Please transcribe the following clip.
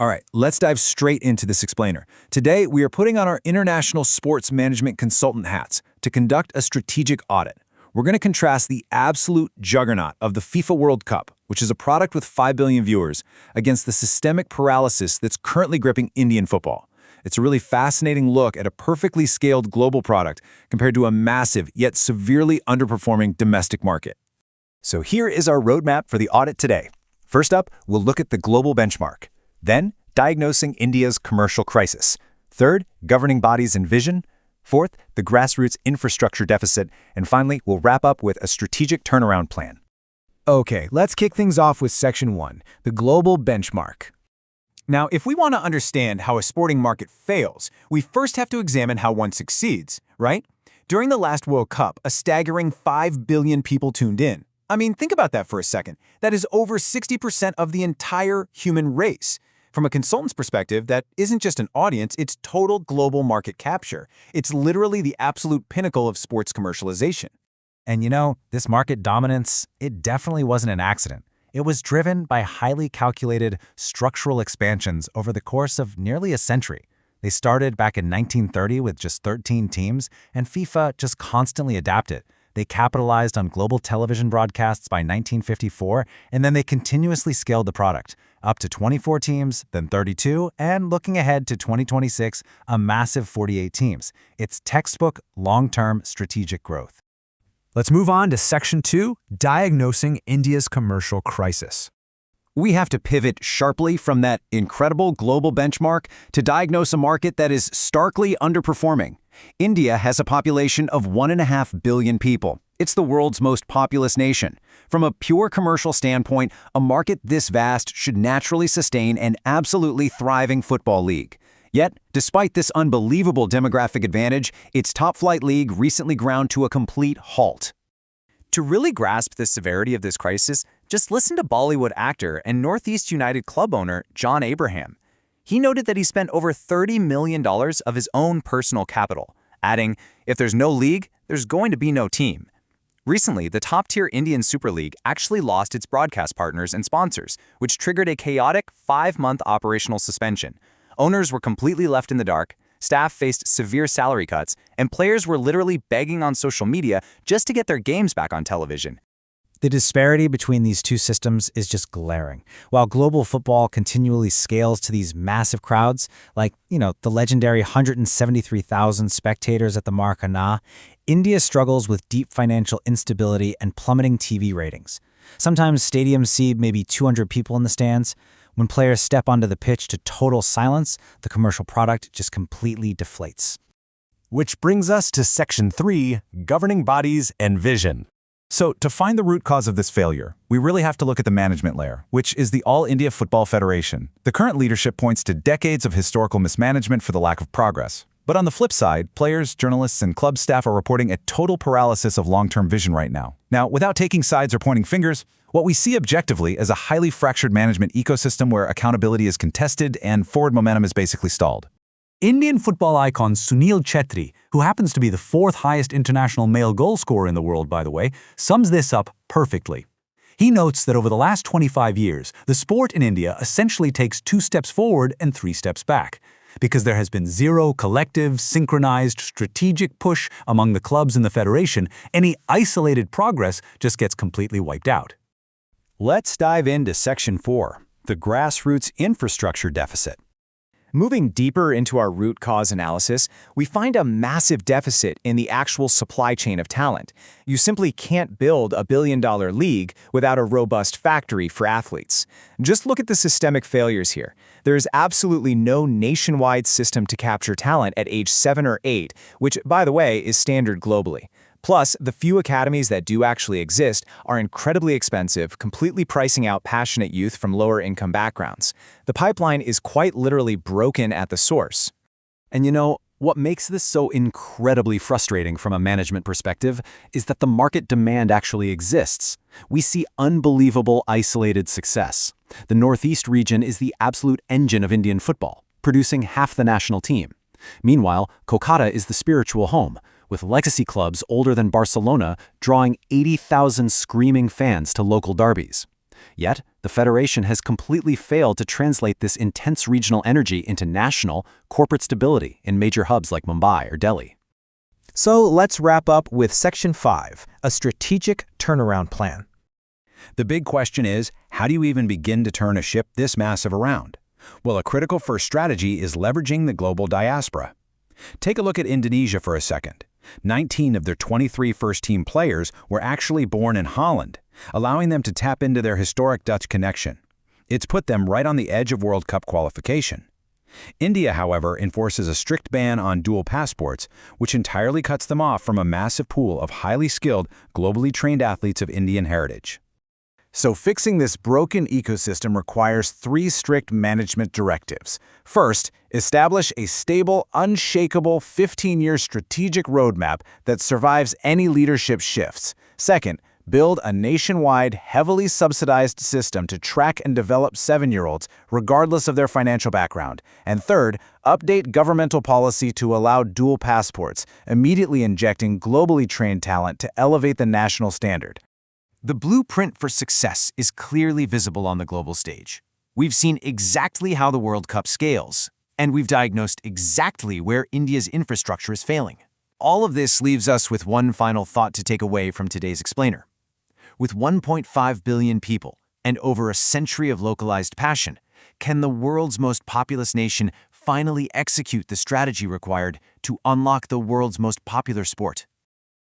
All right, let's dive straight into this explainer. Today, we are putting on our international sports management consultant hats to conduct a strategic audit. We're going to contrast the absolute juggernaut of the FIFA World Cup, which is a product with 5 billion viewers, against the systemic paralysis that's currently gripping Indian football. It's a really fascinating look at a perfectly scaled global product compared to a massive yet severely underperforming domestic market. So here is our roadmap for the audit today. First up, we'll look at the global benchmark. Then, diagnosing India's commercial crisis. Third, governing bodies and vision. Fourth, the grassroots infrastructure deficit. And finally, we'll wrap up with a strategic turnaround plan. Okay, let's kick things off with Section 1, the global benchmark. Now, if we want to understand how a sporting market fails, we first have to examine how one succeeds, right? During the last World Cup, a staggering 5 billion people tuned in. I mean, think about that for a second. That is over 60% of the entire human race. From a consultant's perspective, that isn't just an audience, it's total global market capture. It's literally the absolute pinnacle of sports commercialization. And you know, this market dominance, it definitely wasn't an accident. It was driven by highly calculated structural expansions over the course of nearly a century. They started back in 1930 with just 13 teams, and FIFA just constantly adapted. They capitalized on global television broadcasts by 1954, and then they continuously scaled the product, up to 24 teams, then 32, and looking ahead to 2026, a massive 48 teams. It's textbook, long-term strategic growth. Let's move on to Section 2, diagnosing India's commercial crisis. We have to pivot sharply from that incredible global benchmark to diagnose a market that is starkly underperforming. India has a population of 1.5 billion people. It's the world's most populous nation. From a pure commercial standpoint, a market this vast should naturally sustain an absolutely thriving football league. Yet, despite this unbelievable demographic advantage, its top-flight league recently ground to a complete halt. To really grasp the severity of this crisis, just listen to Bollywood actor and Northeast United club owner John Abraham. He noted that he spent over $30 million of his own personal capital, adding, "If there's no league, there's going to be no team." Recently, the top-tier Indian Super League actually lost its broadcast partners and sponsors, which triggered a chaotic 5-month operational suspension. Owners were completely left in the dark, staff faced severe salary cuts, and players were literally begging on social media just to get their games back on television. The disparity between these two systems is just glaring. While global football continually scales to these massive crowds, like, the legendary 173,000 spectators at the Maracana, India struggles with deep financial instability and plummeting TV ratings. Sometimes stadiums see maybe 200 people in the stands. When players step onto the pitch to total silence, the commercial product just completely deflates. Which brings us to Section 3, governing bodies and vision. So, to find the root cause of this failure, we really have to look at the management layer, which is the All India Football Federation. The current leadership points to decades of historical mismanagement for the lack of progress. But on the flip side, players, journalists, and club staff are reporting a total paralysis of long-term vision right now. Now, without taking sides or pointing fingers, what we see objectively is a highly fractured management ecosystem where accountability is contested and forward momentum is basically stalled. Indian football icon Sunil Chhetri, who happens to be the 4th highest international male goal scorer in the world, by the way, sums this up perfectly. He notes that over the last 25 years, the sport in India essentially takes 2 steps forward and 3 steps back, because there has been zero collective, synchronized, strategic push among the clubs in the federation. Any isolated progress just gets completely wiped out. Let's dive into Section 4, the grassroots infrastructure deficit. Moving deeper into our root cause analysis, we find a massive deficit in the actual supply chain of talent. You simply can't build a billion-dollar league without a robust factory for athletes. Just look at the systemic failures here. There is absolutely no nationwide system to capture talent at age 7 or 8, which, by the way, is standard globally. Plus, the few academies that do actually exist are incredibly expensive, completely pricing out passionate youth from lower-income backgrounds. The pipeline is quite literally broken at the source. And what makes this so incredibly frustrating from a management perspective is that the market demand actually exists. We see unbelievable isolated success. The Northeast region is the absolute engine of Indian football, producing half the national team. Meanwhile, Kolkata is the spiritual home, with legacy clubs older than Barcelona drawing 80,000 screaming fans to local derbies. Yet, the Federation has completely failed to translate this intense regional energy into national, corporate stability in major hubs like Mumbai or Delhi. So let's wrap up with Section 5, a strategic turnaround plan. The big question is, how do you even begin to turn a ship this massive around? Well, a critical first strategy is leveraging the global diaspora. Take a look at Indonesia for a second. 19 of their 23 first-team players were actually born in Holland, allowing them to tap into their historic Dutch connection. It's put them right on the edge of World Cup qualification. India, however, enforces a strict ban on dual passports, which entirely cuts them off from a massive pool of highly skilled, globally trained athletes of Indian heritage. So fixing this broken ecosystem requires 3 strict management directives. First, establish a stable, unshakable 15-year strategic roadmap that survives any leadership shifts. Second, build a nationwide, heavily subsidized system to track and develop 7-year-olds, regardless of their financial background. And third, update governmental policy to allow dual passports, immediately injecting globally trained talent to elevate the national standard. The blueprint for success is clearly visible on the global stage. We've seen exactly how the World Cup scales, and we've diagnosed exactly where India's infrastructure is failing. All of this leaves us with one final thought to take away from today's explainer. With 1.5 billion people and over a century of localized passion, can the world's most populous nation finally execute the strategy required to unlock the world's most popular sport?